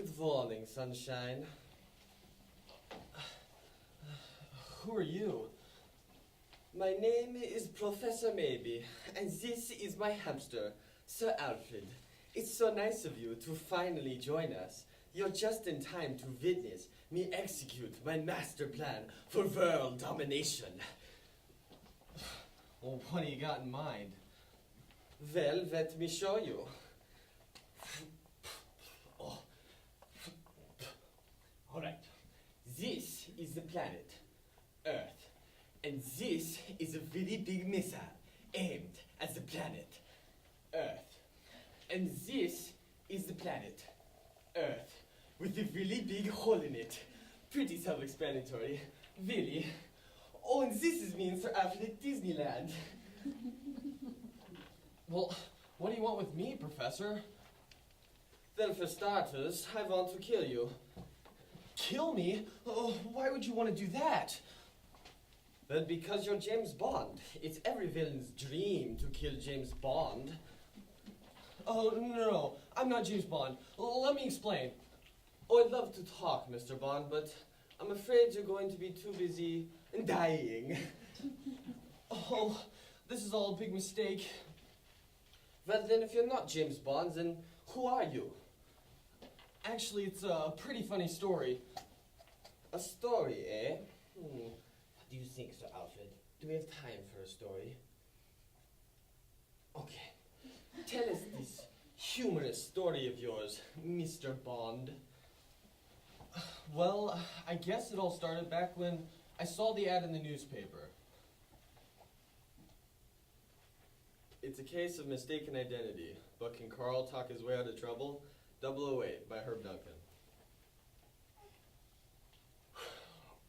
Good morning, sunshine. Who are you? My name is Professor Maybe, and this is my hamster, Sir Alfred. It's so nice of you to finally join us. You're just in time to witness me execute my master plan for world domination. Well, what do you got in mind? Well, let me show you. Oh. All right. This is the planet, Earth. And this is a really big missile aimed at the planet, Earth. And this is the planet, Earth, with a really big hole in it. Pretty self-explanatory, really. Oh, and this is me in Sir Alfred at Disneyland. Well, what do you want with me, Professor? Well, for starters, I want to kill you. Kill me? Oh, why would you want to do that? Well, because you're James Bond. It's every villain's dream to kill James Bond. Oh, no, I'm not James Bond. Let me explain. Oh, I'd love to talk, Mr. Bond, but I'm afraid you're going to be too busy dying. Oh, this is all a big mistake. Well, then, if you're not James Bond, then who are you? Actually, it's a pretty funny story. A story, eh? What do you think, Sir Alfred? Do we have time for a story? Okay. Tell us this humorous story of yours, Mr. Bond. Well, I guess it all started back when I saw the ad in the newspaper. It's a case of mistaken identity, but can Carl talk his way out of trouble? 008 by Herb Duncan.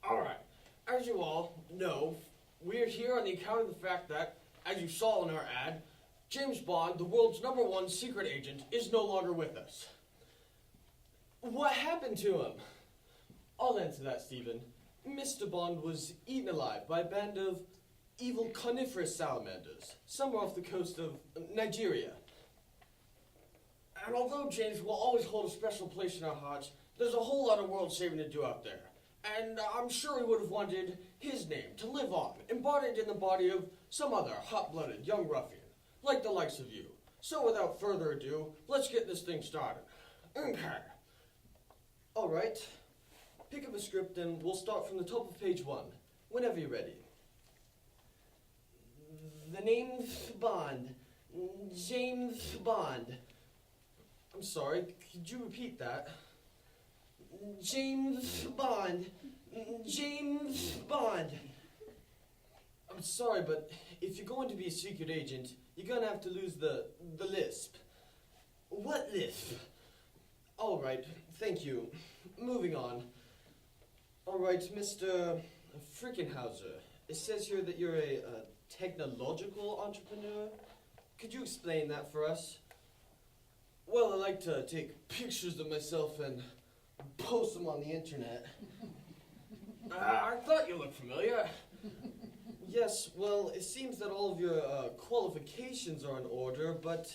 All right. As you all know, we're here on the account of the fact that, as you saw in our ad, James Bond, the world's #1 secret agent, is no longer with us. What happened to him? I'll answer that, Stephen. Mr. Bond was eaten alive by a band of evil carnivorous salamanders, somewhere off the coast of Nigeria. And although James will always hold a special place in our hearts, there's a whole lot of world saving to do out there. And I'm sure he would have wanted his name to live on, embodied in the body of some other hot-blooded young ruffian, like the likes of you. So without further ado, let's get this thing started. Okay. All right. Pick up a script and we'll start from the top of page 1, whenever you're ready. The name's Bond. James Bond. I'm sorry, could you repeat that? James Bond. James Bond. I'm sorry, but if you're going to be a secret agent, you're going to have to lose the lisp. What lisp? All right, thank you. Moving on. All right, Mr. Frickenhauser. It says here that you're a technological entrepreneur. Could you explain that for us? Well, I like to take pictures of myself and post them on the internet. I thought you looked familiar. Yes, well, it seems that all of your qualifications are in order, but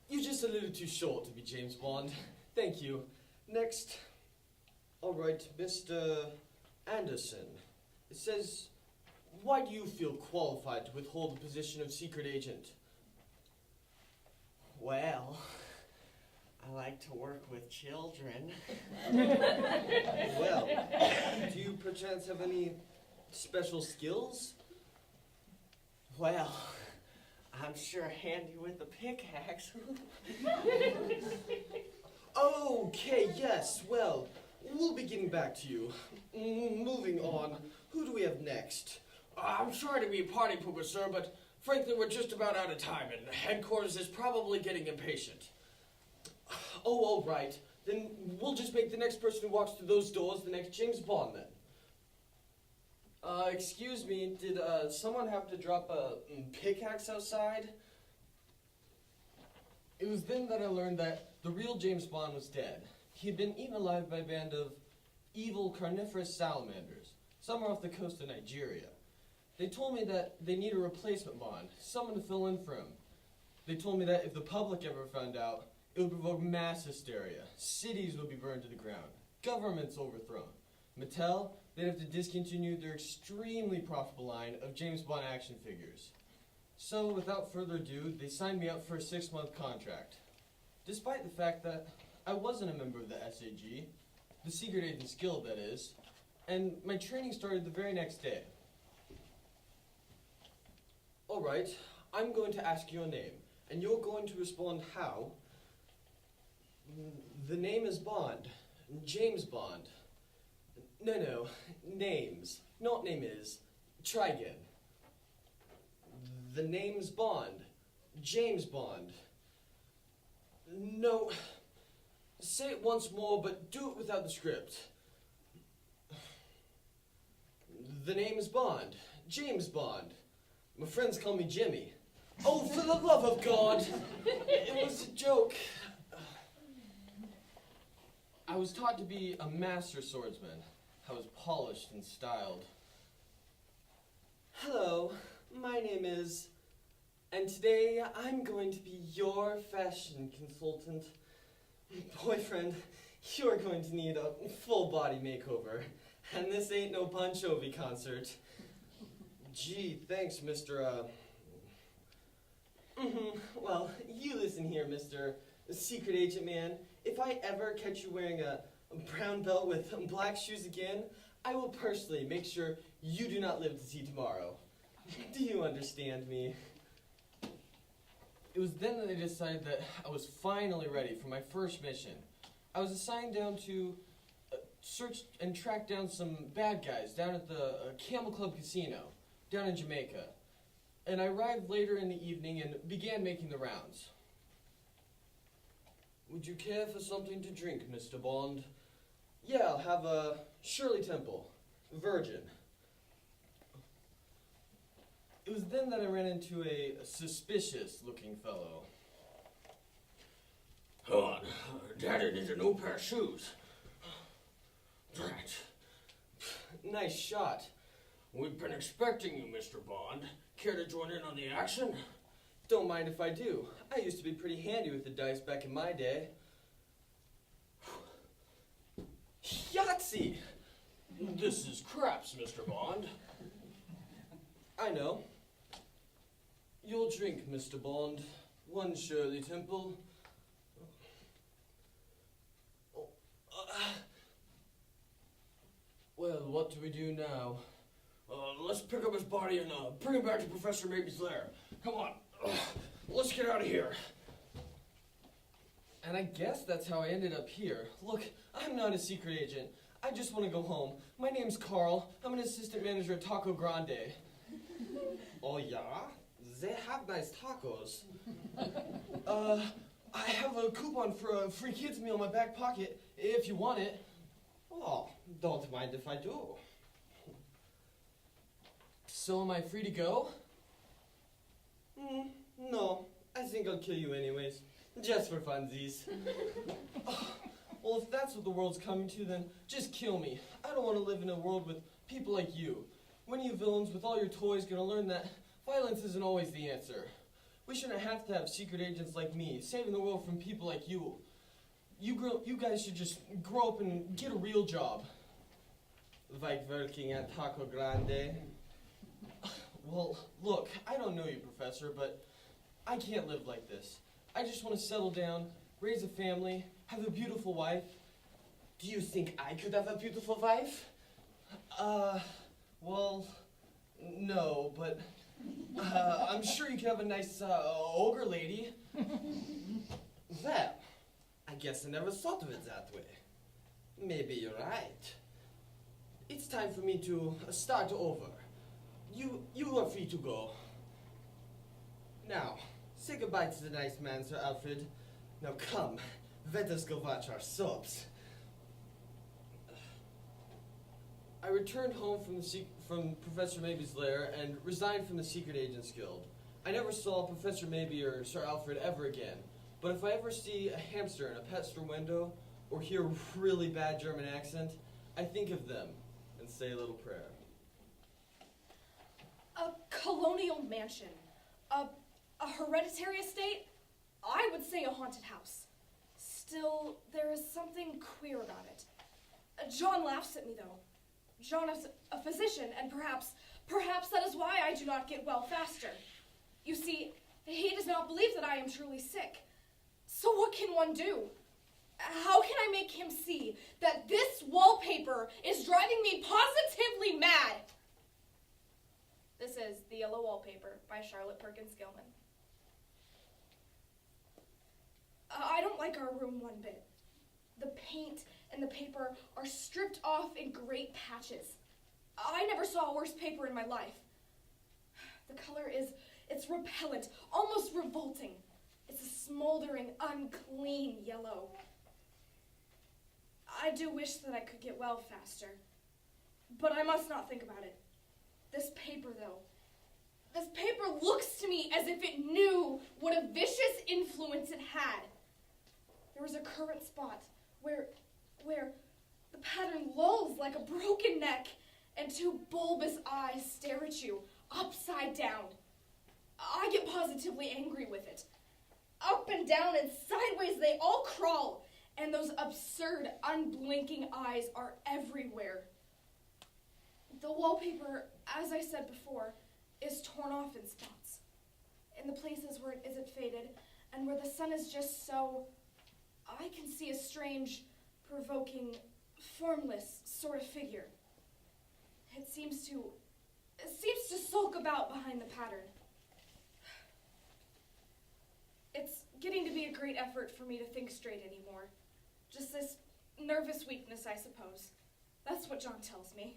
you're just a little too short to be James Bond. Thank you. Next. All right, Mr. Anderson. It says, why do you feel qualified to withhold the position of secret agent? Well, I like to work with children. Well, do you perchance have any special skills? Well, I'm sure handy with a pickaxe. Okay, yes, well, we'll be getting back to you. Moving on, who do we have next? I'm sorry to be a party pooper, sir, but frankly, we're just about out of time, and headquarters is probably getting impatient. Oh, all right. Then we'll just make the next person who walks through those doors the next James Bond, then. Excuse me, did someone have to drop a pickaxe outside? It was then that I learned that the real James Bond was dead. He had been eaten alive by a band of evil carnivorous salamanders, somewhere off the coast of Nigeria. They told me that they need a replacement Bond, someone to fill in for him. They told me that if the public ever found out, It would provoke mass hysteria. Cities would be burned to the ground. Governments overthrown. Mattel, they'd have to discontinue their extremely profitable line of James Bond action figures. So, without further ado, they signed me up for a 6-month contract. Despite the fact that I wasn't a member of the SAG, the Secret Agents Guild, that is, and my training started the very next day. All right, I'm going to ask you a name, and you're going to respond how. The name is Bond. James Bond. No, names. Not name is. Try again. The name's Bond. James Bond. No. Say it once more, but do it without the script. The name is Bond. James Bond. My friends call me Jimmy. Oh, for the love of God! It was a joke. I was taught to be a master swordsman. I was polished and styled. Hello, my name is... And today I'm going to be your fashion consultant. Boyfriend, you're going to need a full body makeover. And this ain't no Bon Jovi concert. Gee, thanks, Mr. Well, you listen here, Mr. Secret Agent Man. If I ever catch you wearing a brown belt with black shoes again, I will personally make sure you do not live to see tomorrow. Do you understand me? It was then that I decided that I was finally ready for my first mission. I was assigned down to search and track down some bad guys down at the Camel Club Casino, down in Jamaica. And I arrived later in the evening and began making the rounds. Would you care for something to drink, Mr. Bond? Yeah, I'll have a Shirley Temple, virgin. It was then that I ran into a suspicious-looking fellow. Hold on, Daddy needs a new pair of shoes. Right. Nice shot. We've been expecting you, Mr. Bond. Care to join in on the action? Don't mind if I do. I used to be pretty handy with the dice back in my day. Yahtzee! This is craps, Mr. Bond. I know. You'll drink, Mr. Bond. One Shirley Temple. Well, what do we do now? Let's pick up his body and bring him back to Professor Maybe's lair. Come on. Let's get out of here. And I guess that's how I ended up here. Look, I'm not a secret agent. I just want to go home. My name's Carl. I'm an assistant manager at Taco Grande. Oh, yeah? They have nice tacos. I have a coupon for a free kids meal in my back pocket, if you want it. Oh, don't mind if I do. So am I free to go? No, I think I'll kill you anyways. Just for funsies. Well, if that's what the world's coming to, then just kill me. I don't want to live in a world with people like you. When you villains with all your toys gonna learn that violence isn't always the answer. We shouldn't have to have secret agents like me saving the world from people like you. You guys should just grow up and get a real job. Like working at Taco Grande. Well, look, I don't know you, Professor, but I can't live like this. I just want to settle down, raise a family, have a beautiful wife. Do you think I could have a beautiful wife? Well, no, but I'm sure you could have a nice ogre lady. Well, I guess I never thought of it that way. Maybe you're right. It's time for me to start over. You are free to go. Now, say goodbye to the nice man, Sir Alfred. Now come, let us go watch our soaps. I returned home from Professor Maybe's lair and resigned from the Secret Agents Guild. I never saw Professor Maybe or Sir Alfred ever again, but if I ever see a hamster in a pet store window or hear a really bad German accent, I think of them and say a little prayer. A colonial mansion. A hereditary estate? I would say a haunted house. Still, there is something queer about it. John laughs at me, though. John is a physician, and perhaps that is why I do not get well faster. You see, he does not believe that I am truly sick. So what can one do? How can I make him see that this wallpaper is driving me positively mad? This is The Yellow Wallpaper by Charlotte Perkins Gilman. I don't like our room one bit. The paint and the paper are stripped off in great patches. I never saw a worse paper in my life. The color it's repellent, almost revolting. It's a smoldering, unclean yellow. I do wish that I could get well faster, but I must not think about it. This paper, though, this paper looks to me as if it knew what a vicious influence it had. There is a current spot where the pattern lolls like a broken neck and two bulbous eyes stare at you, upside down. I get positively angry with it. Up and down and sideways they all crawl, and those absurd, unblinking eyes are everywhere. The wallpaper, as I said before, is torn off in spots. In the places where it isn't faded, and where the sun is just so... I can see a strange, provoking, formless sort of figure. It seems to sulk about behind the pattern. It's getting to be a great effort for me to think straight anymore. Just this nervous weakness, I suppose. That's what John tells me.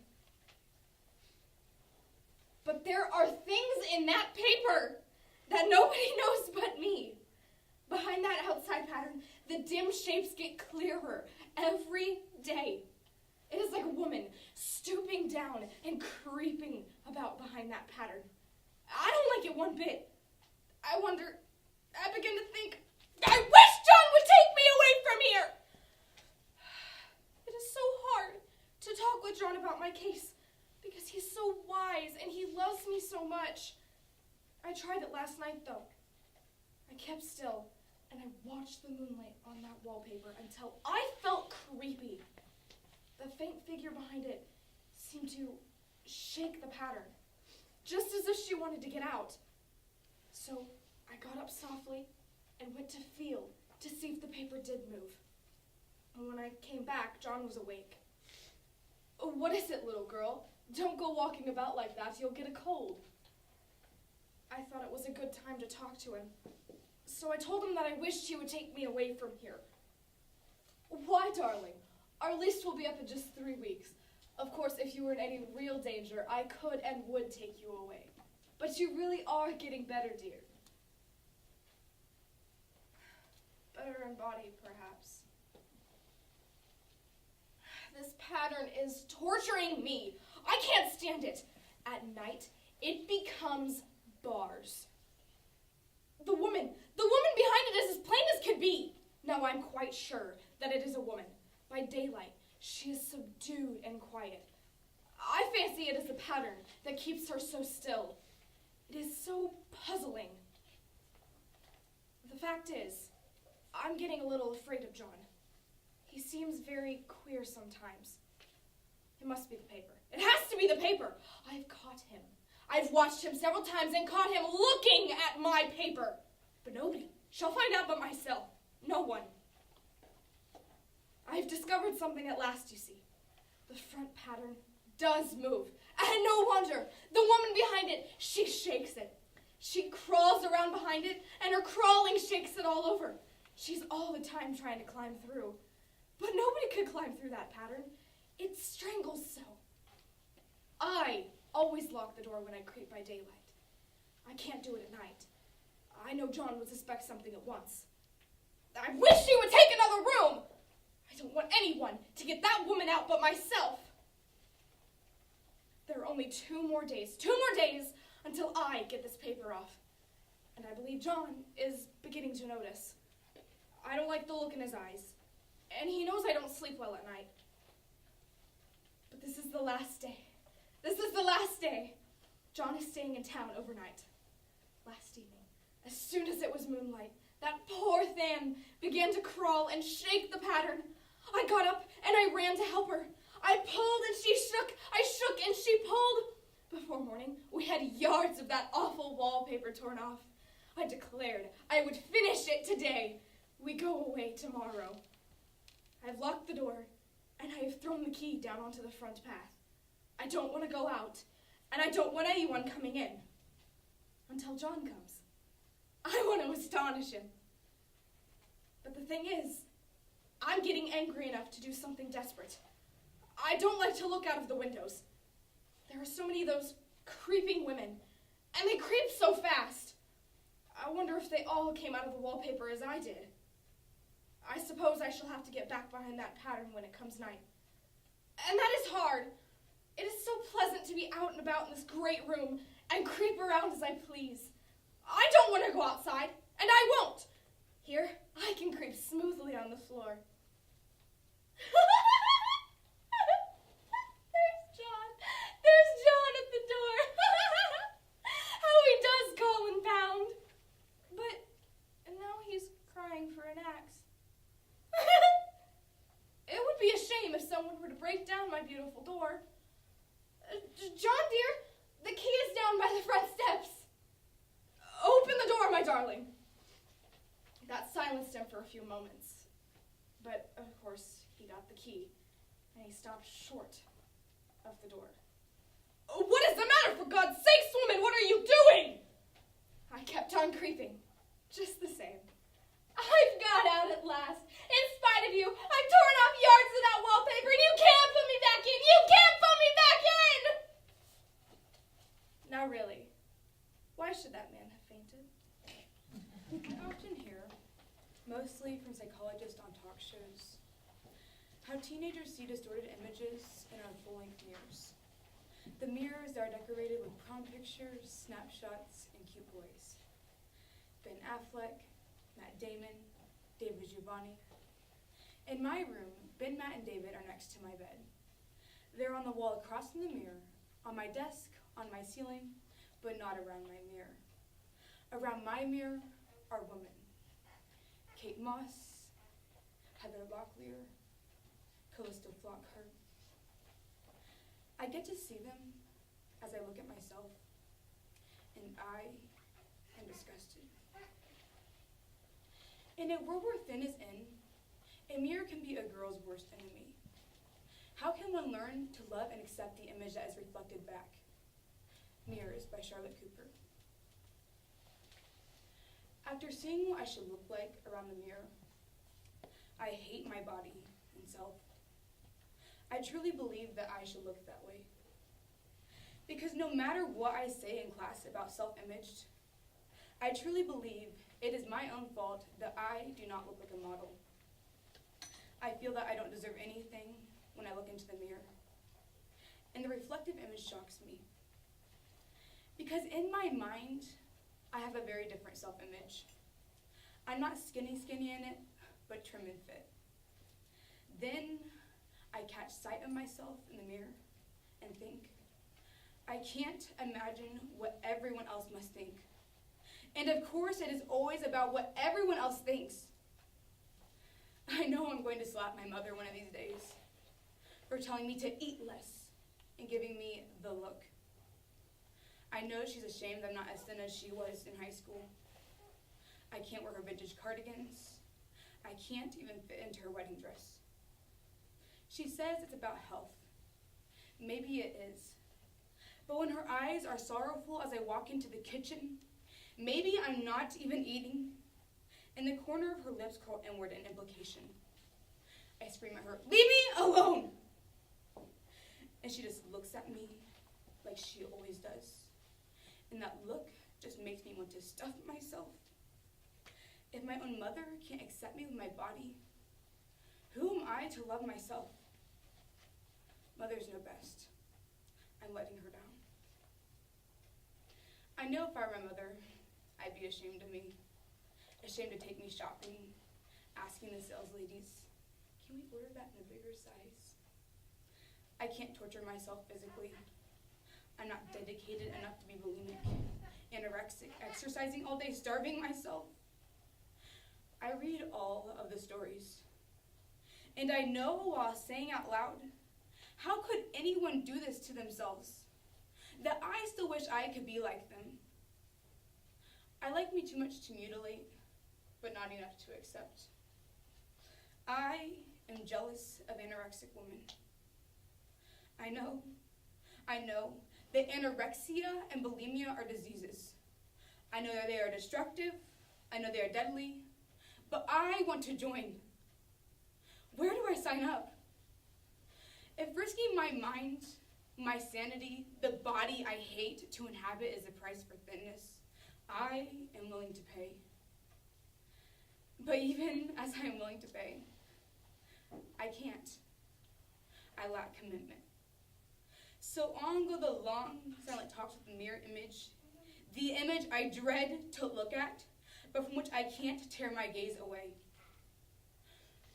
But there are things in that paper that nobody knows but me. Behind that outside pattern, the dim shapes get clearer every day. It is like a woman stooping down and creeping about behind that pattern. I don't like it one bit. I begin to think, I wish John would take me away from here. It is so hard to talk with John about my case because he's so wise and he loves me so much. I tried it last night, though. I kept still and I watched the moonlight on that wallpaper until I felt creepy. The faint figure behind it seemed to shake the pattern, just as if she wanted to get out. So I got up softly and went to feel to see if the paper did move. And when I came back, John was awake. "Oh, what is it, little girl? Don't go walking about like that, you'll get a cold." I thought it was a good time to talk to him. So I told him that I wished he would take me away from here. "Why, darling? Our lease will be up in just 3 weeks. Of course, if you were in any real danger, I could and would take you away. But you really are getting better, dear." Better in body, perhaps. This pattern is torturing me. I can't stand it. At night, it becomes bars. The woman behind it is as plain as can be. Now I'm quite sure that it is a woman. By daylight, she is subdued and quiet. I fancy it is the pattern that keeps her so still. It is so puzzling. The fact is, I'm getting a little afraid of John. He seems very queer sometimes. It must be the paper. It has to be the paper. I've caught him. I've watched him several times and caught him looking at my paper. But nobody shall find out but myself. No one. I've discovered something at last, you see. The front pattern does move. And no wonder. The woman behind it, she shakes it. She crawls around behind it, and her crawling shakes it all over. She's all the time trying to climb through. But nobody could climb through that pattern. It strangles so. I always lock the door when I creep by daylight. I can't do it at night. I know John would suspect something at once. I wish he would take another room! I don't want anyone to get that woman out but myself. There are only 2 more days until I get this paper off. And I believe John is beginning to notice. I don't like the look in his eyes, and he knows I don't sleep well at night. But this is the last day. This is the last day. John is staying in town overnight. Last evening, as soon as it was moonlight, That poor thing began to crawl and shake the pattern. I got up and I ran to help her. I pulled and she shook. I shook and she pulled. Before morning, we had yards of that awful wallpaper torn off. I declared I would finish it today. We go away tomorrow. I've locked the door, and I have thrown the key down onto the front path. I don't want to go out, and I don't want anyone coming in. Until John comes. I want to astonish him. But the thing is, I'm getting angry enough to do something desperate. I don't like to look out of the windows. There are so many of those creeping women, and they creep so fast. I wonder if they all came out of the wallpaper as I did. I suppose I shall have to get back behind that pattern when it comes night. And that is hard. It is so pleasant to be out and about in this great room and creep around as I please. I don't want to go outside, and I won't. Here, I can creep smoothly on the floor. There's John at the door. How he does call and pound. But now he's crying for an axe. It would be a shame if someone were to break down my beautiful door. John, dear, the key is down by the front steps. Open the door, my darling. That silenced him for a few moments. But, of course, he got the key, and he stopped short of the door. Oh, what is the matter, for God's sakes, woman? What are you doing? I kept on creeping, just the same. I've got out at last. In spite of you, I've torn off yards of that wallpaper, and you can't put me back in. You can't put me back in! Now, really, why should that man have fainted? I often hear, mostly from psychologists on talk shows, how teenagers see distorted images in our full-length mirrors. The mirrors are decorated with prom pictures, snapshots, and cute boys. Ben Affleck, Matt Damon, David Giovanni. In my room, Ben, Matt, and David are next to my bed. They're on the wall across from the mirror, on my desk, on my ceiling, but not around my mirror. Around my mirror are women. Kate Moss, Heather Locklear, Callista Flockhart. I get to see them as I look at myself, and I am disgusted. In a world where thin is in, a mirror can be a girl's worst enemy. How can one learn to love and accept the image that is reflected back? Mirrors by Charlotte Cooper. After seeing what I should look like around the mirror, I hate my body and self. I truly believe that I should look that way. Because no matter what I say in class about self-image, I truly believe it is my own fault that I do not look like a model. I feel that I don't deserve anything when I look into the mirror. And the reflective image shocks me. Because in my mind, I have a very different self-image. I'm not skinny in it, but trim and fit. Then I catch sight of myself in the mirror and think, I can't imagine what everyone else must think. And of course, it is always about what everyone else thinks. I know I'm going to slap my mother one of these days for telling me to eat less and giving me the look. I know she's ashamed I'm not as thin as she was in high school. I can't wear her vintage cardigans. I can't even fit into her wedding dress. She says it's about health. Maybe it is. But when her eyes are sorrowful as I walk into the kitchen, maybe I'm not even eating. In the corner of her lips curl inward in implication. I scream at her, "Leave me alone!" And she just looks at me like she always does. And that look just makes me want to stuff myself. If my own mother can't accept me with my body, who am I to love myself? Mothers know best. I'm letting her down. I know if I were my mother, I'd be ashamed of me. Ashamed to take me shopping, asking the sales ladies, can we order that in a bigger size? I can't torture myself physically. I'm not dedicated enough to be bulimic, anorexic, exercising all day, starving myself. I read all of the stories. And I know while saying out loud, how could anyone do this to themselves? That I still wish I could be like them. I like me too much to mutilate, but not enough to accept. I am jealous of anorexic women. I know that anorexia and bulimia are diseases. I know that they are destructive. I know they are deadly. But I want to join. Where do I sign up? If risking my mind, my sanity, the body I hate to inhabit is the price for thinness, I am willing to pay. But even as I am willing to pay, I can't. I lack commitment. So on go the long, silent talks with the mirror image, the image I dread to look at, but from which I can't tear my gaze away.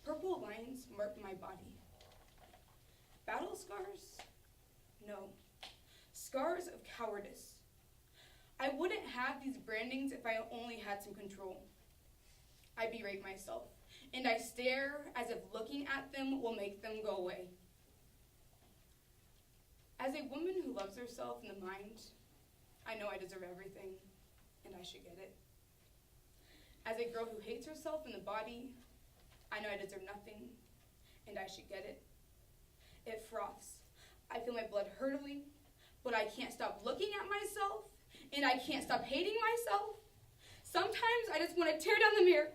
Purple lines mark my body. Battle scars? No. Scars of cowardice. I wouldn't have these brandings if I only had some control. I berate myself, and I stare as if looking at them will make them go away. As a woman who loves herself in the mind, I know I deserve everything, and I should get it. As a girl who hates herself in the body, I know I deserve nothing, and I should get it. It froths. I feel my blood hurtling, but I can't stop looking at myself, and I can't stop hating myself. Sometimes I just want to tear down the mirror,